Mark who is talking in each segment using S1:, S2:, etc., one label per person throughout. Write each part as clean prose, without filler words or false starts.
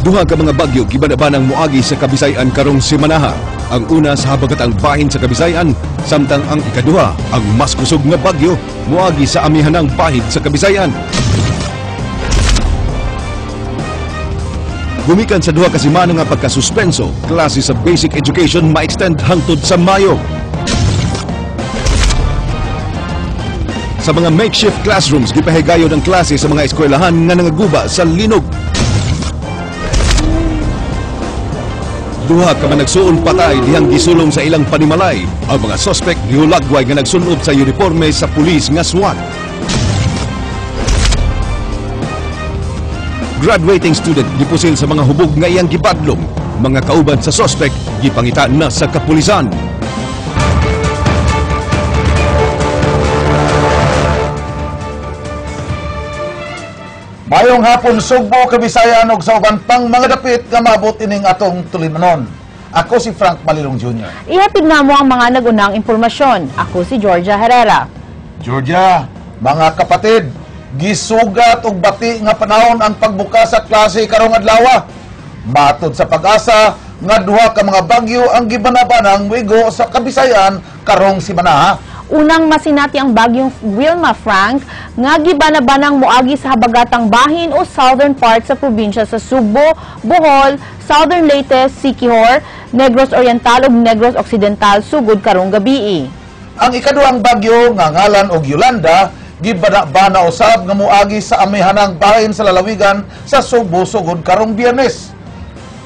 S1: Duha ka mga bagyo gibanabanang moagi sa Kabisayan karong semanaha. Ang una sa habagatang bahin sa Kabisayan, samtang ang ikaduha, ang mas kusog nga bagyo, moagi sa amihanang bahid sa Kabisayan. Gumikan sa duha ka semana nga pagkasuspenso, klase sa basic education ma-extend hangtod sa Mayo. Sa mga makeshift classrooms, gipahigayon ang klase sa mga eskwelahan nga nangaguba sa linog. Duha ka man nagsuon patay dihang gisulong sa ilang panimalay. Ang mga suspect gihulagway nga nagsunob sa uniforme sa pulis nga SWAT. Graduating student gipusil sa mga hubog nga iyang gipadlong. Mga kauban sa suspect gipangita na sa kapulisan.
S2: Mayong hapon Sugbo, Kabisayan ug sa uban pang mga dapit nga maabot ining atong tulimanon. Ako si Frank Malilong Jr.
S3: Ihatid na mo ang mga nagunang impormasyon. Ako si Georgia Herrera.
S2: Georgia, mga kapatid, gisugat og bati nga panahon ang pagbukas sa klase karong adlaw. Matod sa Pag-asa nga duha ka mga bagyo ang gibanabanang migo sa Kabisayan karong semana.
S3: Unang masinati ang bagyong Wilma, Frank, nga gibanabanang moagi sa habagatang bahin o southern part sa probinsya sa Sugbo, Bohol, Southern Leyte, Siquijor, Negros Oriental ug Negros Occidental sugod karong gabii.
S2: Ang ikaduhang bagyo nga ngalan og Yolanda gibanabana usab nga moagi sa amihanang bahin sa lalawigan sa Sugbo sugod karong Biyernes.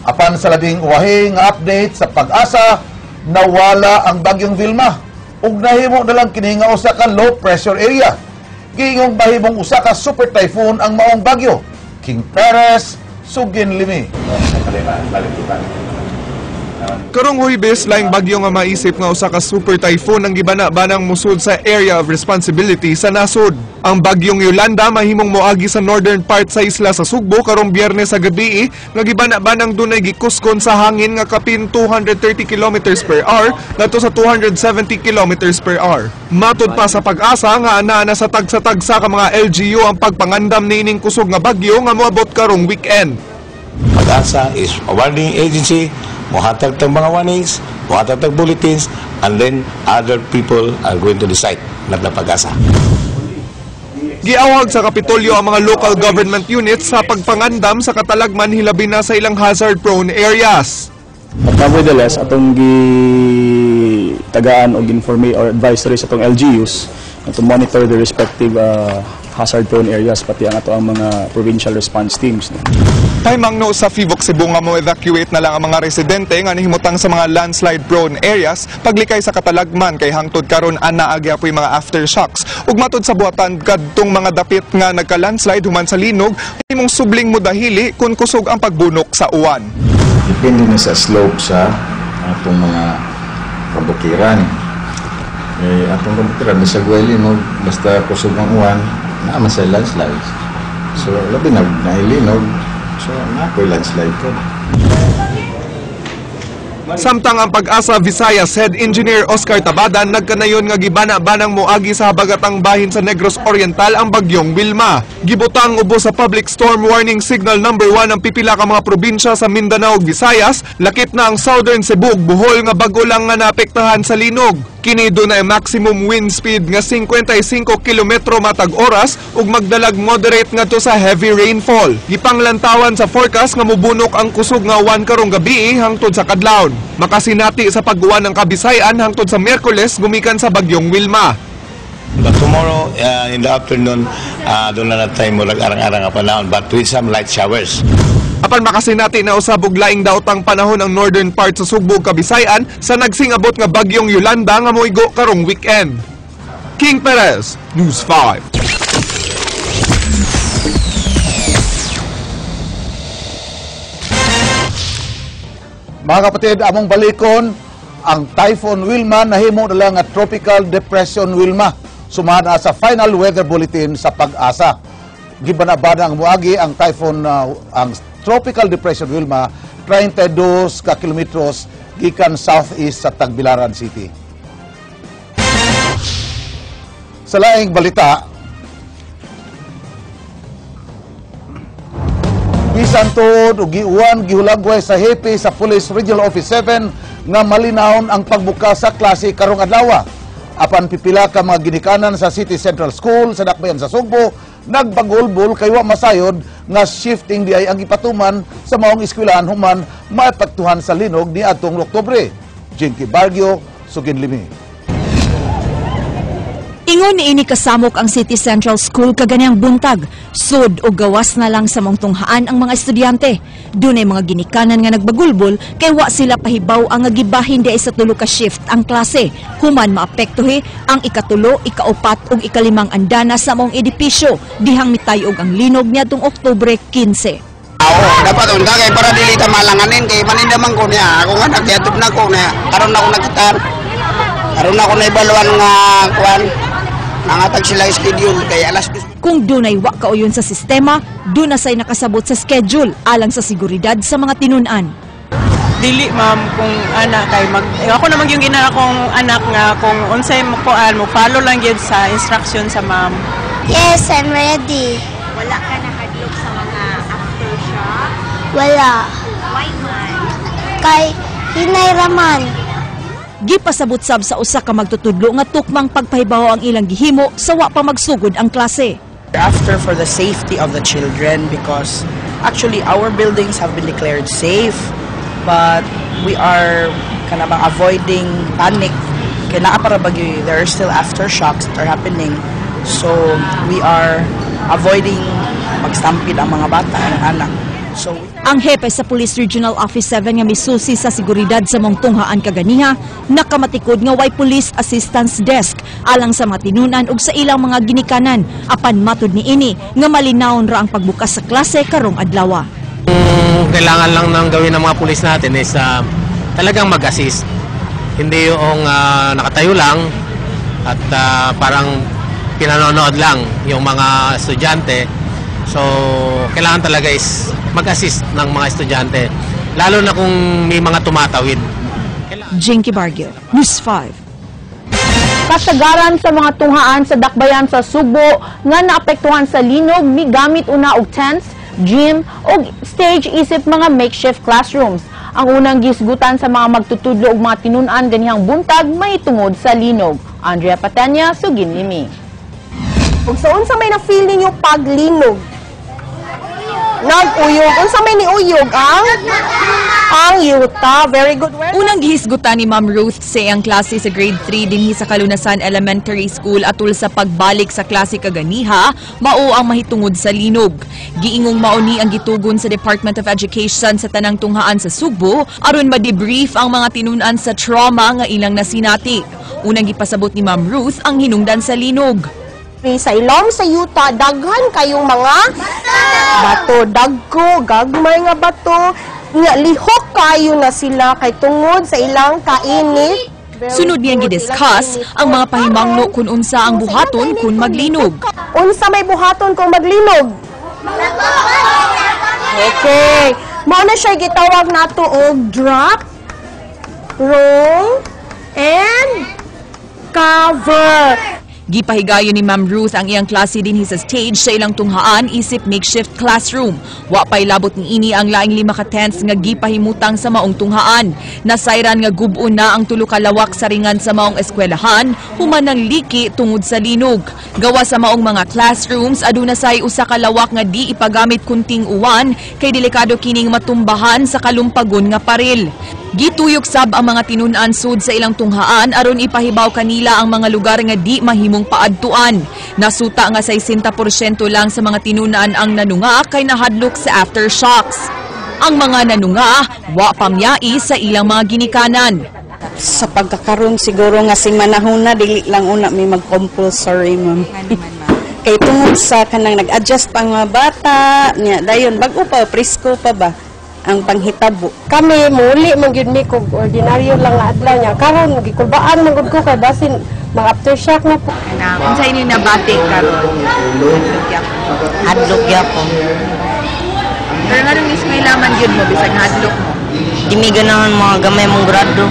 S2: Apan sa labing uwahe nga update sa Pag-asa, nawala ang bagyong Wilma. Ug nahimo na lang kini nga usa ka low pressure area. Giingong mahimong usa ka super typhoon ang maong bagyo. King Perez, Sugin Limi.
S4: Karong Huwebes, laing bagyo nga maisip nga usa ka super typhoon ang gibana-banang musud sa area of responsibility sa nasud. Ang bagyong Yolanda mahimong moagi sa northern part sa isla sa Sugbo karong Biyernes sa gabii nga gibana-banang dunay gikuskon sa hangin nga kapin 230 km per hour ngadto sa 270 km per hour. Matud pa sa Pag-asa nga ana sa tagsa-tagsa ka mga LGU ang pagpangandam niining kusog nga bagyo nga moabot karong weekend.
S5: Pag-asa is a warning agency, muhatag tag mga warnings, muhatag tag bulletins, and then other people are going to decide, not the Pag-asa.
S4: Giawag sa Kapitolyo ang mga local government units sa pagpangandam sa katalagman hilabi na sa ilang hazard-prone areas.
S6: At nevertheless, atong gitagaan og informe or advisories atong LGUs to monitor the respective hazard-prone areas pati ang ato ang mga provincial response teams.
S4: Taymang no sa Fivok Cebu nga mo-evacuate na lang ang mga residente nga nihimutang sa mga landslide-prone areas paglikay sa katalagman kay hangtod karon ana agyapoy mga aftershocks. Ug matud sa buhatan kadtong mga dapit nga nagka-landslide human sa linog, himong subling modahili kung kusog ang pagbunok sa uwan.
S7: Depende na sa slope sa atong mga kabukiran. Atong kabukiran sa Guaylinog, basta kusog ang uwan, naman sa landslides. So, labi na nahilinog, so nakoy landslide ko.
S4: Samtang ang Pag-asa Visayas Head Engineer Oscar Tabadan nagkanayon nga gibana-banang moagi sa habagatang bahin sa Negros Oriental ang bagyong Wilma. Gibutang ubos sa Public Storm Warning Signal number 1 ang pipila ka mga probinsya sa Mindanao ug Visayas, lakip na ang Southern Cebu ug Bohol nga bago lang nga naapektahan sa linog. Kini dunay maximum wind speed nga 55 km matag oras ug magdalag moderate ngadto sa heavy rainfall. Gipanglantawan sa forecast nga mobunok ang kusog nga uwan karong gabii hangtod sa kadlawon. Makasinati sa pag-uwan ng Kabisayan hangtod sa Miyerkules gumikan sa bagyong Wilma.
S5: But tomorrow in the afternoon, doon na tayo mo arang-arang nga panahon, but with some light showers.
S4: Apan makasinati na usabog laing daotang panahon ang northern part sa Sugbo, Kabisayan sa nagsingabot nga bagyong Yolanda nga moigo karong weekend. King Perez, News 5.
S2: Mga kapatid, among balikon, ang Typhoon Wilma nahimo na lang nga Tropical Depression Wilma. Sumana sa final weather bulletin sa Pag-asa. Gibanabana ang muagi ang typhoon ang Tropical Depression Wilma 32 ka kilometros gikan southeast sa Tagbilaran City. Sa laing balita, Bisan tuod ug giuwan gihulagway sa hepe sa Police Regional Office 7 nga malinawon ang pagbukas sa klase karong adlaw. Apan pipila ka mga ginikanan sa City Central School sa Dakbayan sa Sugbo nagbagulbol kay wa masayod nga shifting di ay ang ipatuman sa maong eskwelahan human maepektuhan sa linog ni atong Oktubre. Jinky Bargio, Suginlimi.
S8: Ingon ni ini kasamok ang City Central School kaganyang buntag. Sud o gawas na lang sa mongtunghaan ang mga estudyante. Dunay mga ginikanan nga nagbagulbol kay wa sila pahibaw ang gibahin di sa tulo ka shift ang klase. Human maapektuhi ang ikatulo, ikaupat ug ikalimang andana sa mong edipisyo dihang mitayog ang linog niadtong Oktubre 15.
S9: Dapat unta kay para dili ta malanganin kay manindaman ko niya. Ako nga nagyatod na ko niya. Karon ako nakitaan. Karon ako na ibaluan nga kuan. Nangatag sila schedule kay alas 2.
S8: Kung dunay wa kauyon sa sistema, duna say nakasabot sa schedule alang sa seguridad sa mga tinunan.
S10: Dili ma'am kung anak kay ako naman yung gina kong anak nga kung unsay mo kuan mo follow lang gyud sa instruction sa ma'am.
S11: Yes, I'm ready.
S12: Wala ka nakadlok sa mga aftershock?
S11: Wala.
S12: Why man?
S11: Kay hinay raman.
S8: Gipasabot sab sa usa ka magtutudlo nga tukmang pagpahibaw ang ilang gihimo sa wa pa magsugod ang klase.
S10: After for the safety of the children because actually our buildings have been declared safe but we are kind of avoiding panic. Kaya naa para bagyo there are still aftershocks that are happening. So we are avoiding magstampid ang mga bata ang anak. So
S8: ang hepe sa Police Regional Office 7 nga misusi sa seguridad sa mongtunghaan kaganiha nakamatikod nga way police assistance desk alang sa mga tinunan ug sa ilang mga ginikanan apan matud ni ini nga malinawon ra ang pagbukas sa klase karong adlaw.
S13: Kailangan lang nang gawin ng mga pulis natin is talagang mag-assist. Hindi yung nakatayo lang at parang pinanonood lang yung mga estudyante. So, kailangan talaga is mag-assist ng mga estudyante. Lalo na kung may mga tumatawid.
S8: Jinky Bargio, News 5.
S3: Kasagaran sa mga tunghaan sa Dakbayan sa Sugbo nga naapektuhan sa linog migamit una og tents, gym o stage isip mga makeshift classrooms. Ang unang gisgutan sa mga magtutudlo og mga tinunan ganihang buntag mahitungod sa linog. Andrea Patenya, Suginlimi.
S14: Ug sa unsa may na-feel ninyo paglinog? Nag-uyog. Unsa may niuyog ang yuta. Very good.
S8: Unang gihisgutan ni Ma'am Ruth sa iyang klase sa grade 3 dinhi sa Kalunasan Elementary School atul sa pagbalik sa klase kaganiha, mao ang mahitungod sa linog. Giingong mauni ang gitugon sa Department of Education sa tanang tunghaan sa Sugbo aron ma-debrief ang mga tinunan sa trauma nga ilang nasinati. Unang gipasabot ni Ma'am Ruth ang hinungdan sa linog.
S14: Sa ilom sa yuta, daghan kayong mga bato, dagko, gagmay nga bato, nga lihok kayo na sila kay tungod sa ilang kainit.
S8: Sunod niyang gidiscuss ang mga pahimangno kung unsa ang buhaton kung maglinog.
S14: Unsa may buhaton kung maglinog? Okay. Mao na siya gitawag nato og drop, roll, and cover.
S8: Gipahigayon ni Ma'am Ruth ang iyang klase dinhi sa stage sa ilang tunghaan isip makeshift classroom. Wa pay labot ni ini ang laing 5 ka tents nga gipahimutang sa maong tunghaan. Nasayran nga gub-on na ang tulo ka lawak sa ringan sa maong eskwelahan human ng liki tungod sa linog. Gawa sa maong mga classrooms aduna say usa ka lawak nga di ipagamit kunting uwan kay delikado kining matumbahan sa kalumpagon nga paril. Gituyok sab ang mga tinunan sud sa ilang tunghaan aron ipahibaw kanila ang mga lugar nga di mahimong paadtuan. Nasuta nga 60% lang sa mga tinunan ang nanunga kay nahadlok sa aftershocks. Ang mga nanunga wa pamyai sa ilang mga ginikanan.
S10: Sa pagkakaroon siguro nga sing manahon na dili lang una may mag-compulsory ma'am. Kay tungod sa kanang nag-adjust pang mga bata nya dayon bag-o pa presko pa ba ang panghitabo.
S14: Kami muli man gyud mi kog ordinaryo lang nga adlaw nya. Karon gikulbaan man gud ko kay basin mga aftershock na po.
S12: Unsay ni nabati karon? Hadlok gyapon. Pero nga rin eskwela man gyud mo bisag hadlok mo. Dimi ganahan mga gamay mong grado.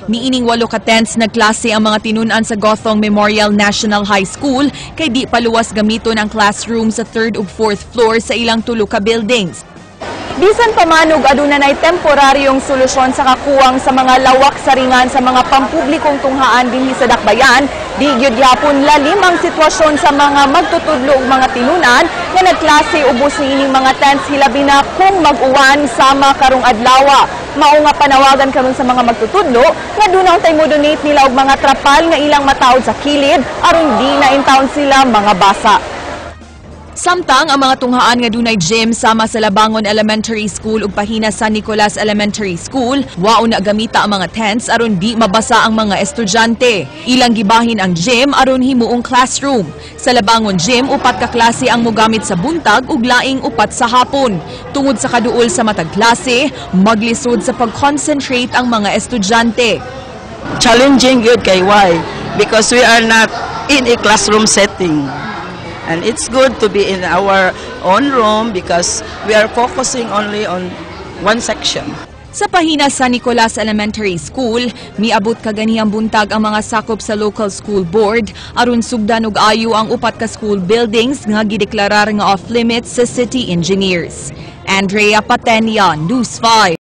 S8: Niining 8 ka tents na klase ang mga tinunan sa Gothong Memorial National High School kay di paluwas gamiton ang classroom sa 3rd ug 4th floor sa ilang tulo ka buildings. Bisan pamanog aduna nay temporaryong solusyon sa kakuwang sa mga lawak saringan sa mga pampublikong tunghaan dinhi sa Dakbayan, di gyud gyapon lalim ang sitwasyon sa mga magtutudlo ug mga tinunan nga nagklase ubos niining mga tents hilabi na kung mag-uwan sama karong adlaw. Mao nga panawagan karon sa mga magtutudlo nga dunaw tay mo-donate nila og mga trapal nga ilang mataod sa kilid aron di na intawon sila mga basa. Samtang ang mga tunghaan nga dunay gym sama sa Labangon Elementary School ug pahina San Nicolas Elementary School, wao na gamita ang mga tents aron di mabasa ang mga estudyante. Ilang gibahin ang gym aron himuong classroom. Sa Labangon Gym, 4 ka klase ang mogamit sa buntag ug laing 4 sa hapon. Tungod sa kaduol sa matag klase, maglisod sa pag-concentrate ang mga estudyante.
S10: Challenging yun kay why? Because we are not in a classroom setting. And it's good to be in our own room because we are focusing only on one section.
S8: Sa pahina San Nicolas Elementary School, miabot kaganihang buntag ang mga sakop sa local school board aron sugdan og ayo ang 4 ka school buildings nga gideklarar nga off-limits sa city engineers. Andrea Patenia, News 5.